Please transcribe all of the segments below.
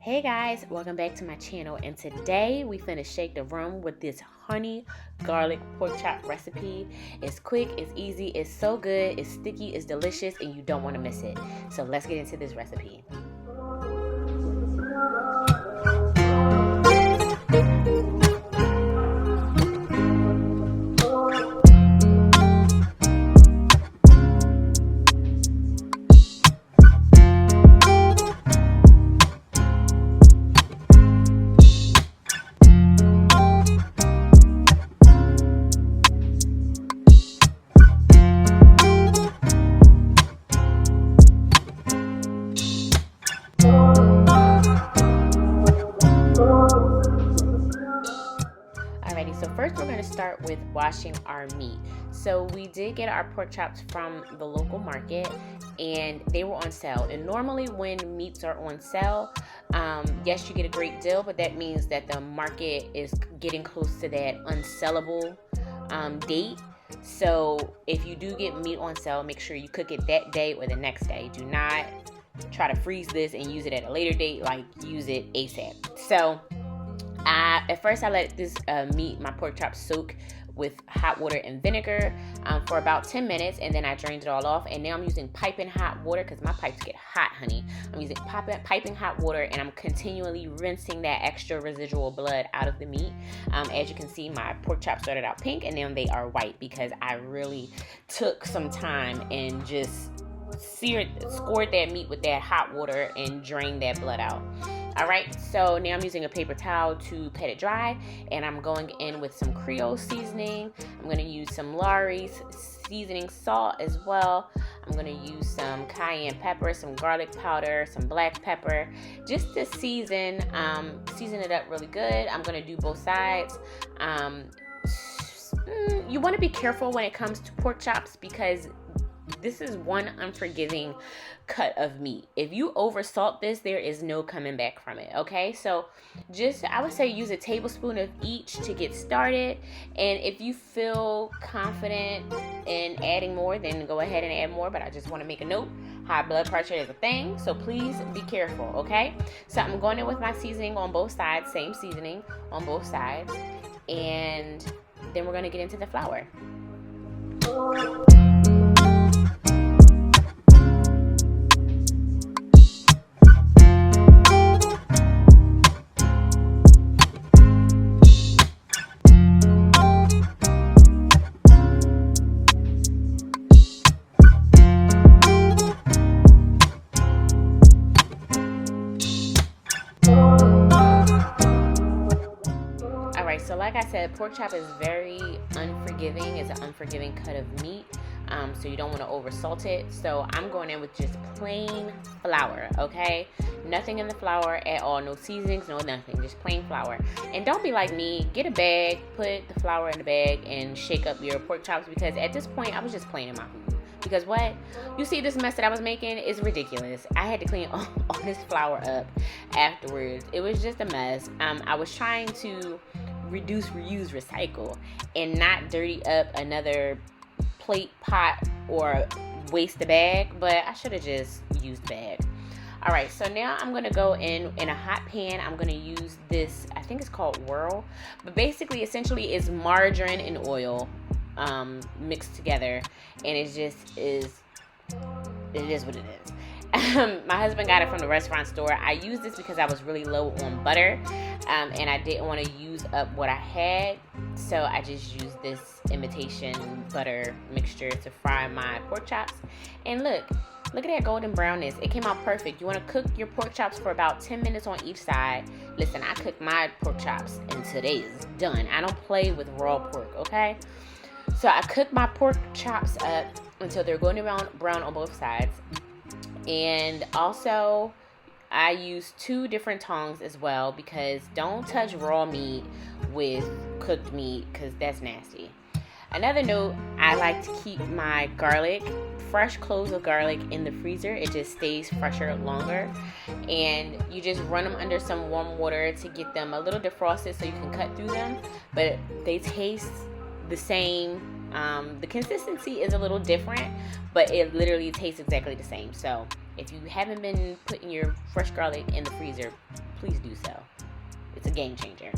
Hey guys, welcome back to my channel, and today we finna shake the room with this honey garlic pork chop recipe. It's quick, it's easy, it's so good, it's sticky, it's delicious, and you don't want to miss it. So let's get into this recipe. Alrighty, so first we're going to start with washing our meat. So we did get our pork chops from the local market and they were on sale. And normally when meats are on sale, yes, you get a great deal, but that means that the market is getting close to that unsellable date. So if you do get meat on sale, make sure you cook it that day or the next day. Do not try to freeze this and use it at a later date, like use it ASAP. So at first I let this my pork chops soak with hot water and vinegar for about 10 minutes, and then I drained it all off. And now I'm using piping hot water because my pipes get hot, honey. I'm using piping hot water, and I'm continually rinsing that extra residual blood out of the meat. As you can see, my pork chops started out pink and now they are white because I really took some time and just scored that meat with that hot water and drained that blood out. Alright, so now I'm using a paper towel to pat it dry, and I'm going in with some Creole seasoning. I'm going to use some Lawry's seasoning salt as well. I'm going to use some cayenne pepper, some garlic powder, some black pepper, just to season it up really good. I'm going to do both sides. You want to be careful when it comes to pork chops because this is one unforgiving cut of meat. If you over salt this, there is no coming back from it. Okay, so I would say use a tablespoon of each to get started, and if you feel confident in adding more, then go ahead and add more. But I just want to make a note, high blood pressure is a thing, so please be careful. Okay, so I'm going in with my seasoning on both sides, same seasoning on both sides, and then we're going to get into the flour. So like I said, pork chop is very unforgiving. It's an unforgiving cut of meat, so you don't want to over salt it. So I'm going in with just plain flour, okay? Nothing in the flour at all, no seasonings, no nothing, just plain flour. And don't be like me, get a bag, put the flour in the bag and shake up your pork chops, because at this point I was just playing in my food. Because what? You see this mess that I was making is ridiculous. I had to clean all this flour up afterwards. It was just a mess. I was trying to reduce, reuse, recycle, and not dirty up another plate, pot, or waste the bag, but I should have just used the bag. Alright, so now I'm going to go in a hot pan. I'm going to use this, I think it's called Whirl, but basically, essentially, it's margarine and oil mixed together, and it is what it is. My husband got it from the restaurant store. I used this because I was really low on butter, and I didn't want to use up what I had, so I just used this imitation butter mixture to fry my pork chops. And look at that golden brownness. It came out perfect. You want to cook your pork chops for about 10 minutes on each side. Listen, I cook my pork chops until they is done. I don't play with raw pork, okay? So I cook my pork chops up until they're golden brown on both sides. And also, I use 2 different tongs as well, because don't touch raw meat with cooked meat because that's nasty. Another note, I like to keep my garlic, fresh cloves of garlic, in the freezer. It just stays fresher longer. And you just run them under some warm water to get them a little defrosted so you can cut through them. But they taste the same. The consistency is a little different, but it literally tastes exactly the same. So if you haven't been putting your fresh garlic in the freezer, please do so. It's a game changer.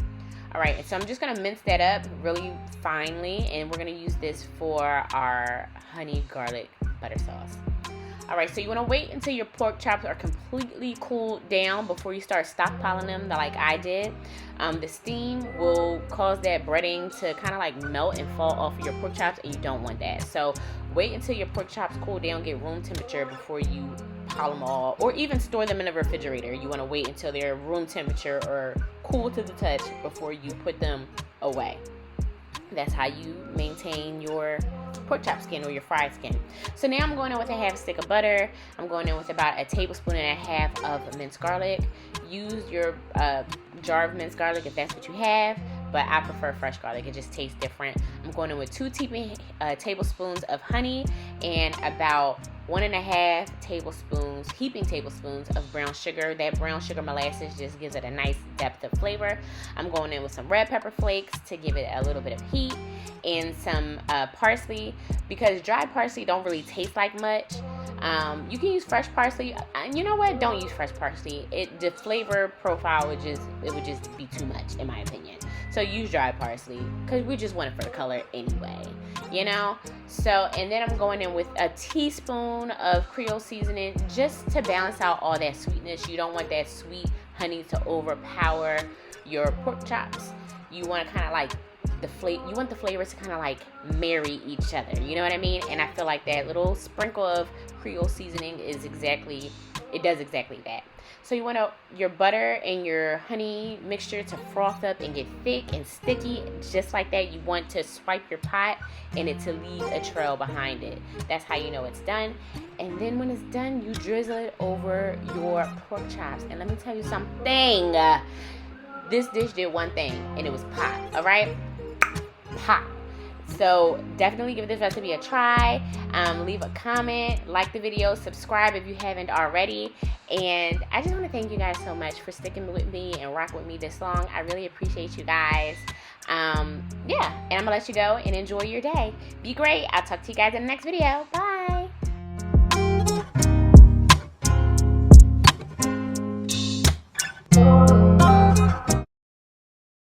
All right, and so I'm just gonna mince that up really finely, and we're gonna use this for our honey garlic butter sauce. All right, so you wanna wait until your pork chops are completely cooled down before you start stockpiling them like I did. The steam will cause that breading to kind of like melt and fall off of your pork chops, and you don't want that. So wait until your pork chops cool down, get room temperature before you pile them all, or even store them in the refrigerator. You wanna wait until they're room temperature or cool to the touch before you put them away. That's how you maintain your pork chop skin or your fried skin. So now I'm going in with a half stick of butter. I'm going in with about a tablespoon and a half of minced garlic. Use your jar of minced garlic if that's what you have, but I prefer fresh garlic. It just tastes different. I'm going in with 2 tablespoons of honey and about 1.5 heaping tablespoons of brown sugar. That brown sugar molasses just gives it a nice depth of flavor. I'm going in with some red pepper flakes to give it a little bit of heat, and some parsley, because dried parsley don't really taste like much. You can use fresh parsley. You know what? Don't use fresh parsley. The flavor profile would just be too much in my opinion. So use dried parsley because we just want it for the color anyway, you know? So, and then I'm going in with a teaspoon of Creole seasoning just to balance out all that sweetness. You don't want that sweet honey to overpower your pork chops. You want to kind of like you want the flavors to kind of like marry each other. You know what I mean? And I feel like that little sprinkle of Creole seasoning does exactly that. So you want your butter and your honey mixture to froth up and get thick and sticky, just like that. You want to swipe your pot and it to leave a trail behind it. That's how you know it's done. And then when it's done, you drizzle it over your pork chops. And let me tell you something. This dish did one thing, and it was pop. All right? Pop. So definitely give this recipe a try. Leave a comment, like the video, subscribe if you haven't already. And I just want to thank you guys so much for sticking with me and rocking with me this long. I really appreciate you guys. And I'm gonna let you go and enjoy your day. Be great. I'll talk to you guys in the next video. Bye.